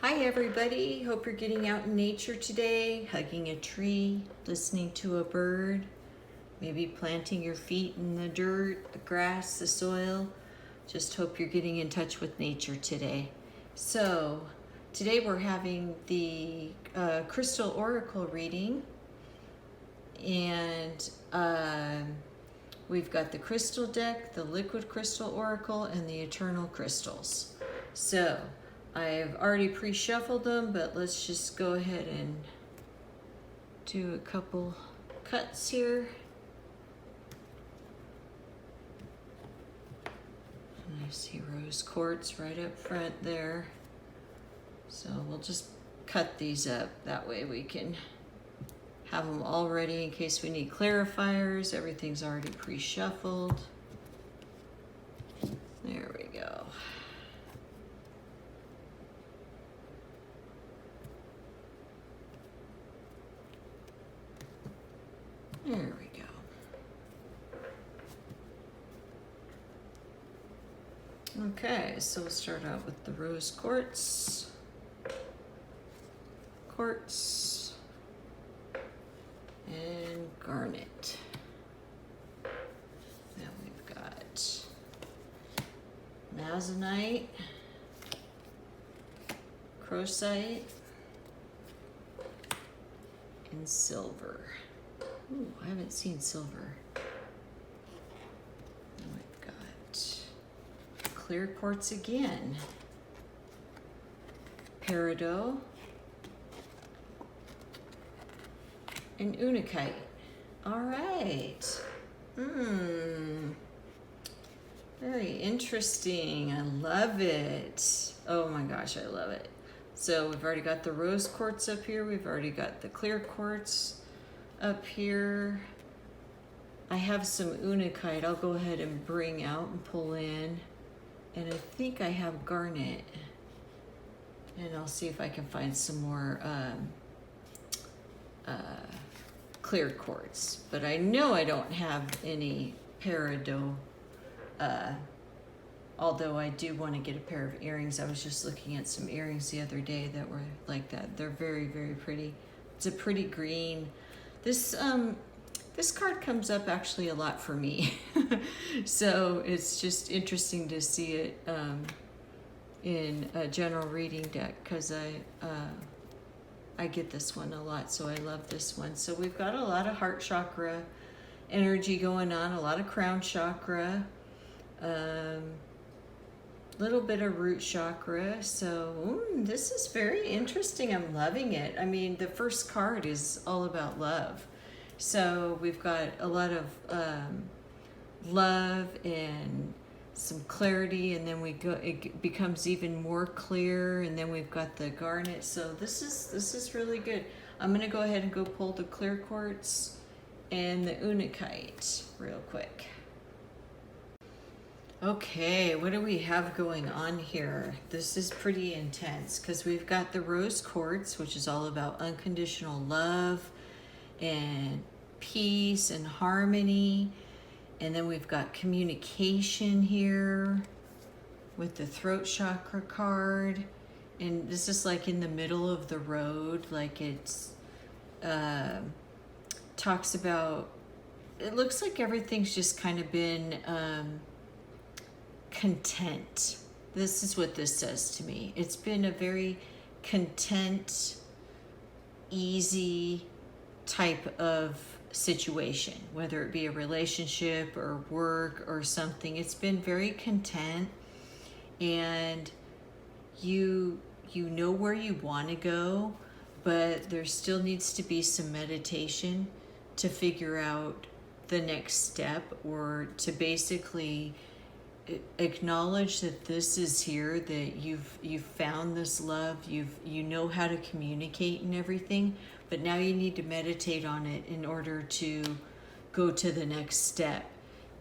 Hi everybody, hope you're getting out in nature today, hugging a tree, listening to a bird, maybe planting your feet in the dirt, the grass, the soil. Just hope you're getting in touch with nature today. So today we're having the Crystal Oracle reading, and we've got the crystal deck, the liquid crystal oracle, and the eternal crystals. So I've already pre-shuffled them, but let's just go ahead and do a couple cuts here. And I see rose quartz right up front there. So we'll just cut these up. That way we can have them all ready in case we need clarifiers. Everything's already pre-shuffled. There we go. There we go. Okay, so we'll start out with the rose quartz, and garnet. Then we've got Masonite, Crocite, and silver. Ooh, I haven't seen silver. Then we've got clear quartz again, peridot, and unakite. All right. Very interesting. I love it. Oh my gosh, I love it. So we've already got the rose quartz up here. We've already got the clear quartz up here. I have some unakite I'll go ahead and bring out and pull in. And I think I have garnet. And I'll see if I can find some more clear quartz. But I know I don't have any peridot. Although I do want to get a pair of earrings. I was just looking at some earrings the other day that were like that. They're very, very pretty. It's a pretty green. This card comes up actually a lot for me. So it's just interesting to see it in a general reading deck, because I get this one a lot, so I love this one. So we've got a lot of heart chakra energy going on, a lot of crown chakra, little bit of root chakra. So this is very interesting. I'm loving it. I mean, the first card is all about love. So we've got a lot of love and some clarity, and then it becomes even more clear, and then we've got the garnet. So this is really good. I'm gonna go ahead and go pull the clear quartz and the unakite real quick. Okay, what do we have going on here? This is pretty intense, because we've got the rose quartz, which is all about unconditional love and peace and harmony. And then we've got communication here with the throat chakra card. And this is like in the middle of the road, like it's talks about, it looks like everything's just kind of been content. This is what this says to me. It's been a very content, easy type of situation, whether it be a relationship or work or something. It's been very content, and you know where you want to go, but there still needs to be some meditation to figure out the next step, or to basically acknowledge that this is here, that you've found this love, you know how to communicate and everything, but now you need to meditate on it in order to go to the next step.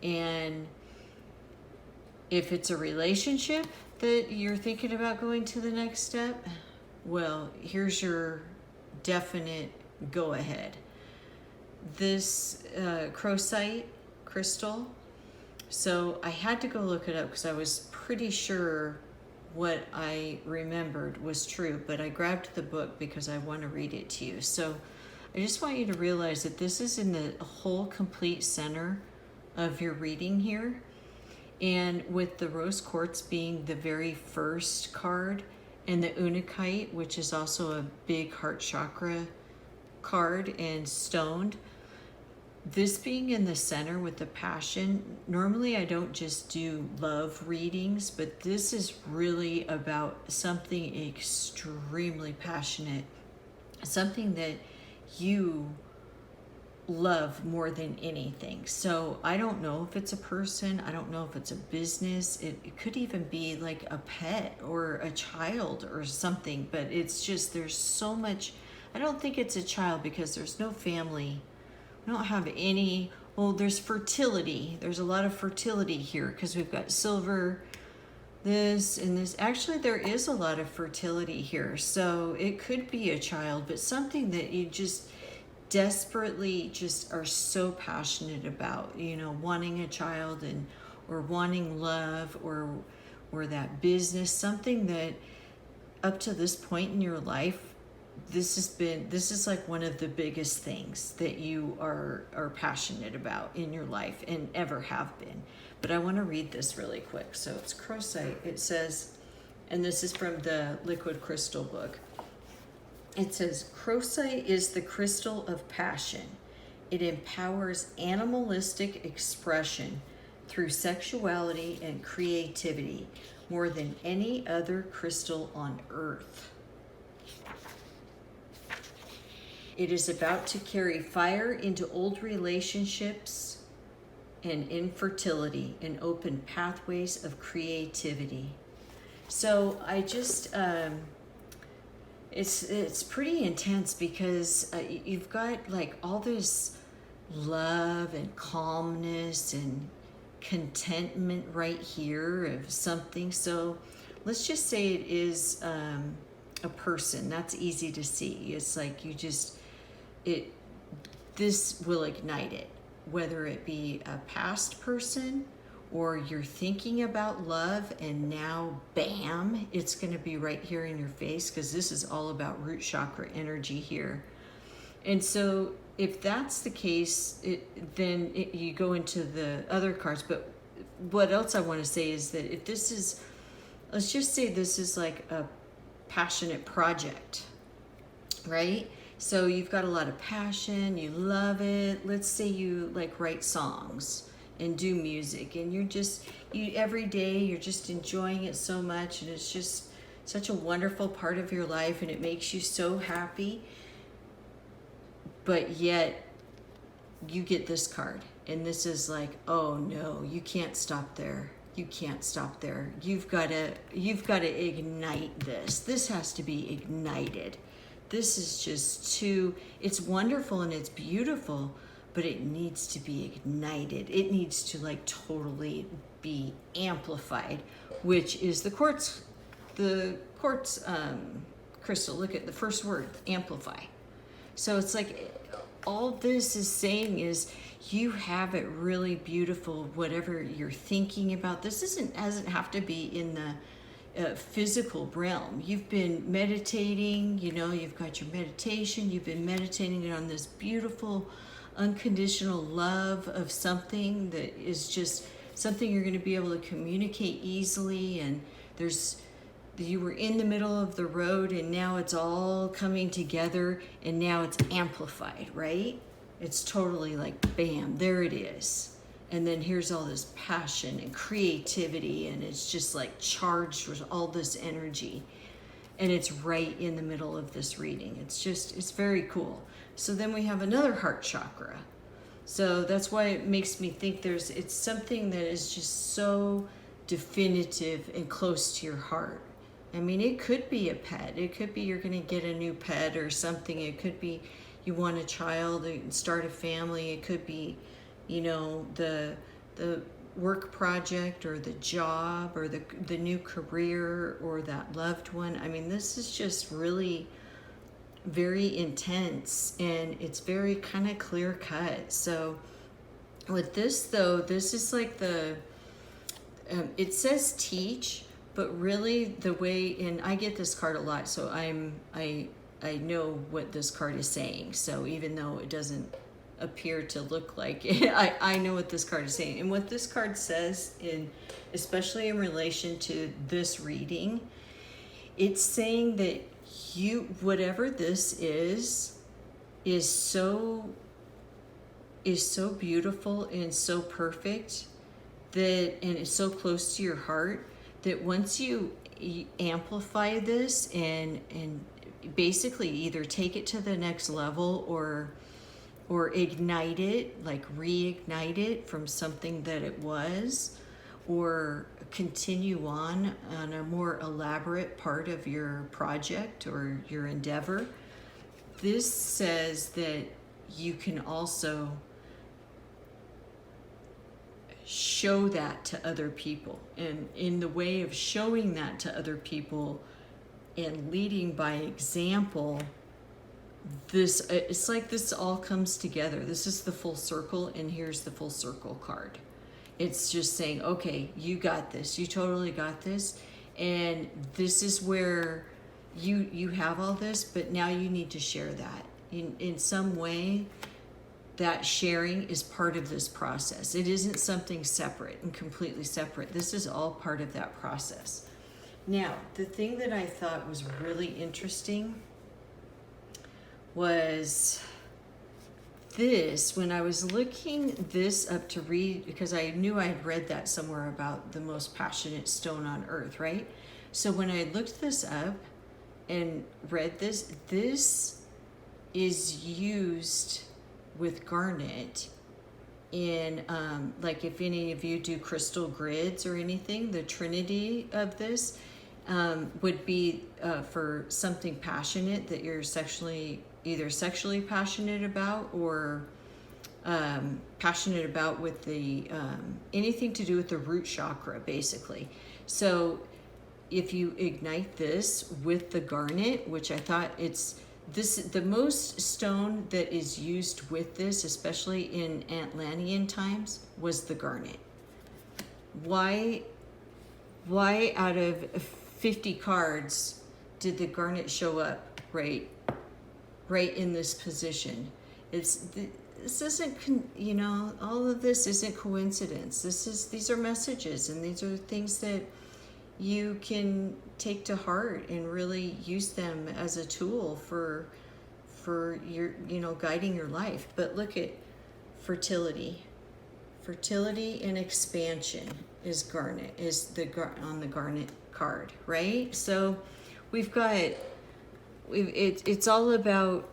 And if it's a relationship that you're thinking about going to the next step, well, here's your definite go ahead. This crocite crystal, so I had to go look it up because I was pretty sure what I remembered was true, but I grabbed the book because I want to read it to you. So I just want you to realize that this is in the whole complete center of your reading here. And with the rose quartz being the very first card, and the unakite, which is also a big heart chakra card and stoned, this being in the center with the passion, normally I don't just do love readings, but this is really about something extremely passionate, something that you love more than anything. So I don't know if it's a person, I don't know if it's a business, it could even be like a pet or a child or something, but it's just, there's so much. I don't think it's a child because there's no family. We don't have any. Well, there's fertility. There's a lot of fertility here because we've got silver, this and this. Actually, there is a lot of fertility here. So it could be a child, but something that you just desperately just are so passionate about, you know, wanting a child and or wanting love or that business, something that up to this point in your life, this is like one of the biggest things that you are passionate about in your life and ever have been. But I want to read this really quick. So it's crocite. It says, and this is from the Liquid Crystal book. It says, crocite is the crystal of passion. It empowers animalistic expression through sexuality and creativity more than any other crystal on earth. It is about to carry fire into old relationships and infertility and open pathways of creativity. So I just, it's pretty intense because you've got like all this love and calmness and contentment right here of something. So let's just say it is a person. That's easy to see. It's like you just, this will ignite it, whether it be a past person or you're thinking about love and now bam, it's going to be right here in your face, because this is all about root chakra energy here. And so if that's the case, then you go into the other cards. But what else I want to say is that if this is, let's just say this is like a passionate project, right? So you've got a lot of passion, you love it. Let's say you like write songs and do music, and you every day you're just enjoying it so much, and it's just such a wonderful part of your life, and it makes you so happy. But yet you get this card, and this is like, oh no, you can't stop there. You can't stop there. You've got to ignite this. This has to be ignited. This is just too, it's wonderful and it's beautiful, but it needs to be ignited. It needs to like totally be amplified, which is the quartz crystal. Look at the first word, amplify. So it's like all this is saying is you have it really beautiful, whatever you're thinking about. This doesn't have to be in the physical realm. You've been meditating, you know, you've got your meditation, you've been meditating on this beautiful unconditional love of something that is just something you're going to be able to communicate easily, and you were in the middle of the road and now it's all coming together and now it's amplified, right? It's totally like bam, there it is. And then here's all this passion and creativity, and it's just like charged with all this energy. And it's right in the middle of this reading. It's very cool. So then we have another heart chakra. So that's why it makes me think it's something that is just so definitive and close to your heart. I mean, it could be a pet. It could be you're going to get a new pet or something. It could be you want a child and start a family. It could be, you know, the work project or the job or the new career or that loved one. I mean, this is just really very intense, and it's very kind of clear cut. So with this though, this is like it says teach, But really the way, and I get this card a lot, so I know what this card is saying. So even though it doesn't appear to look like it, I know what this card is saying. And what this card says, especially in relation to this reading, it's saying that whatever this is so beautiful and so perfect, and it's so close to your heart, that once you amplify this and basically either take it to the next level or ignite it, like reignite it from something that it was, or continue on a more elaborate part of your project or your endeavor, this says that you can also show that to other people. And in the way of showing that to other people and leading by example, it's like this all comes together. This is the full circle, and here's the full circle card. It's just saying, okay, you got this. You totally got this. And this is where you have all this, but now you need to share that. In some way, that sharing is part of this process. It isn't something separate and completely separate. This is all part of that process. Now, the thing that I thought was really interesting was this. When I was looking this up to read, because I knew I had read that somewhere about the most passionate stone on earth, right? So when I looked this up and read this is used with garnet in, like if any of you do crystal grids or anything, the trinity of this would be for something passionate that you're either sexually passionate about or passionate about with the anything to do with the root chakra, basically. So if you ignite this with the garnet, which I thought the most stone that is used with this, especially in Atlantean times, was the garnet. Why out of 50 cards did the garnet show up right in this position? This isn't, all of this isn't coincidence. These are messages, and these are things that you can take to heart and really use them as a tool for your, guiding your life. But look at fertility and expansion is garnet, on the garnet card, right? So it's all about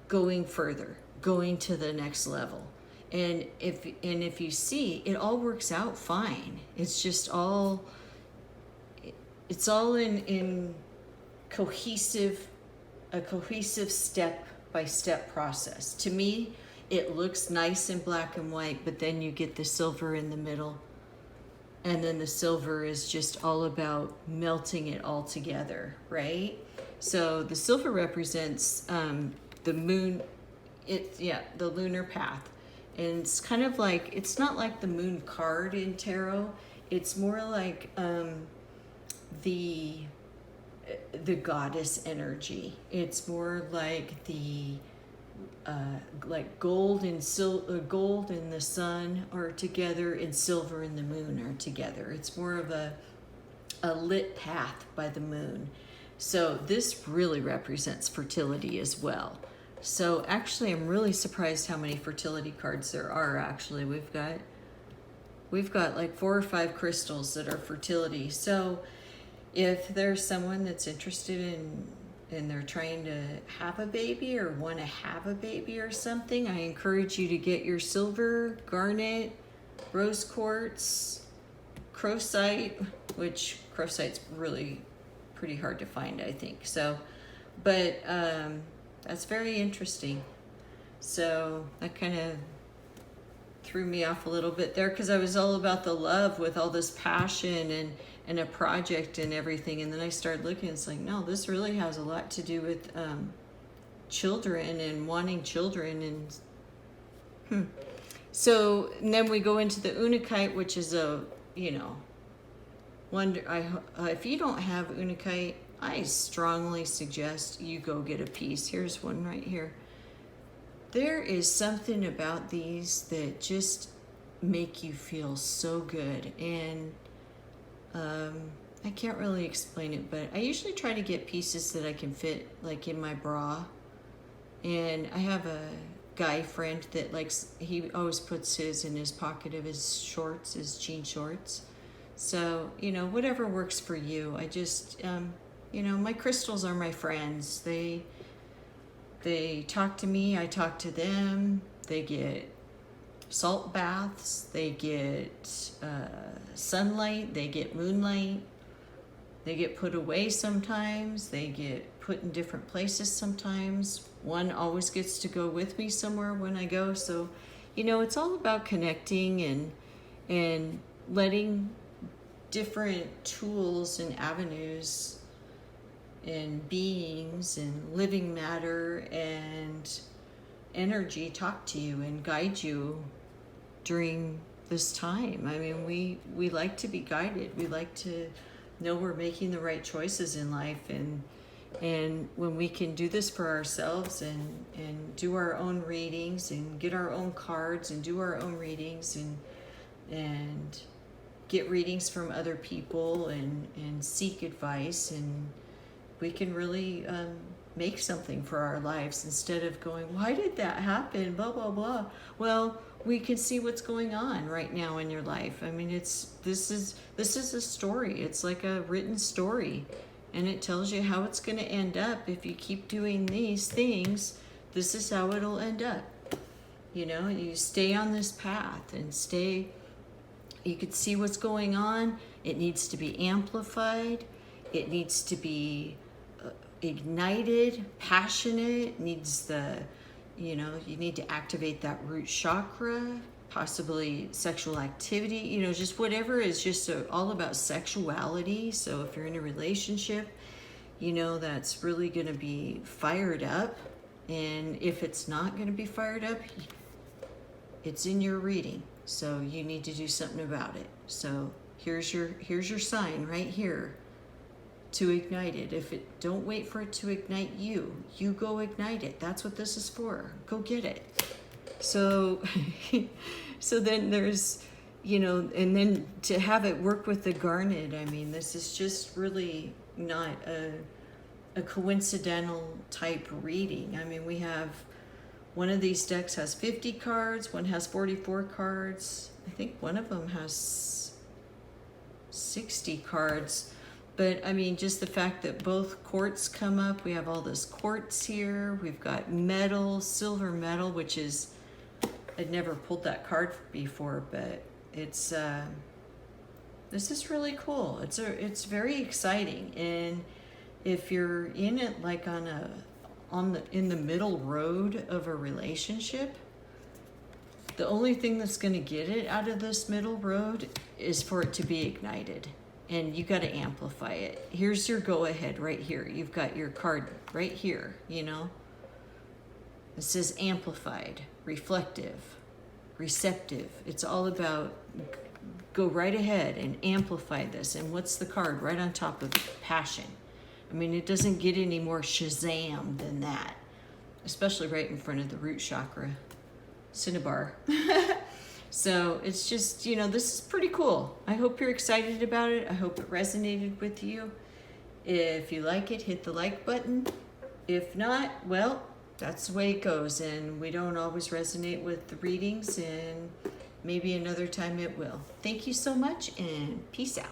going further, going to the next level. And if you see, it all works out fine. It's just all in a cohesive step-by-step process. To me, it looks nice in black and white, but then you get the silver in the middle, and then the silver is just all about melting it all together, right? So the silver represents the moon, the lunar path. And it's kind of like, it's not like the moon card in tarot. It's more like the goddess energy. It's more like the like gold and the sun are together, and silver and the moon are together. It's more of a lit path by the moon. So this really represents fertility as well. So actually, I'm really surprised how many fertility cards there are. Actually, we've got like 4 or 5 crystals that are fertility. So if there's someone that's interested and they're trying to have a baby or want to have a baby or something, I encourage you to get your silver, garnet, rose quartz, crocite, which crocite's really pretty hard to find, I think. So, but that's very interesting. So that kind of threw me off a little bit there, because I was all about the love with all this passion and a project and everything, and then I started looking, it's like, no, this really has a lot to do with children and wanting children. And so and then we go into the Unakite, which is if you don't have Unakite, I strongly suggest you go get a piece. Here's one right here. There is something about these that just make you feel so good, and I can't really explain it, but I usually try to get pieces that I can fit like in my bra. And I have a guy friend that likes, he always puts his in his pocket of his shorts, his jean shorts. So, whatever works for you. I just, my crystals are my friends. They talk to me, I talk to them. They get salt baths, they get sunlight, they get moonlight. They get put away sometimes. They get put in different places sometimes. One always gets to go with me somewhere when I go. So, it's all about connecting and letting different tools and avenues and beings and living matter and energy talk to you and guide you during this time. I mean, we like to be guided. We like to know we're making the right choices in life, and when we can do this for ourselves and do our own readings and get our own cards and do our own readings and get readings from other people and seek advice, and we can really make something for our lives instead of going, why did that happen, blah blah blah. Well, we can see what's going on right now in your life. I mean, this is a story. It's like a written story, and it tells you how it's going to end up. If you keep doing these things, this is how it'll end up. You stay on this path and you could see what's going on. It needs to be amplified. It needs to be ignited, passionate. You need to activate that root chakra, possibly sexual activity, just whatever is just all about sexuality. So if you're in a relationship, that's really going to be fired up. And if it's not going to be fired up, it's in your reading. So you need to do something about it. So here's your sign right here to ignite it. Don't wait for it to ignite you. You go ignite it. That's what this is for. Go get it. So, so then there's, and then to have it work with the garnet, I mean, this is just really not a coincidental type reading. I mean, we have, one of these decks has 50 cards, one has 44 cards. I think one of them has 60 cards. But I mean, just the fact that both quartz come up, we have all this quartz here. We've got metal, silver metal, which is, I'd never pulled that card before, but it's, this is really cool. It's very exciting. And if you're in it like in the middle road of a relationship, the only thing that's going to get it out of this middle road is for it to be ignited. And you got to amplify it. Here's your go ahead right here. You've got your card right here, It says amplified, reflective, receptive. It's all about go right ahead and amplify this. And what's the card right on top of it? Passion. I mean, it doesn't get any more Shazam than that, especially right in front of the root chakra, Cinnabar. So it's just, this is pretty cool. I hope you're excited about it. I hope it resonated with you. If you like it, hit the like button. If not, well, that's the way it goes. And we don't always resonate with the readings, and maybe another time it will. Thank you so much, and peace out.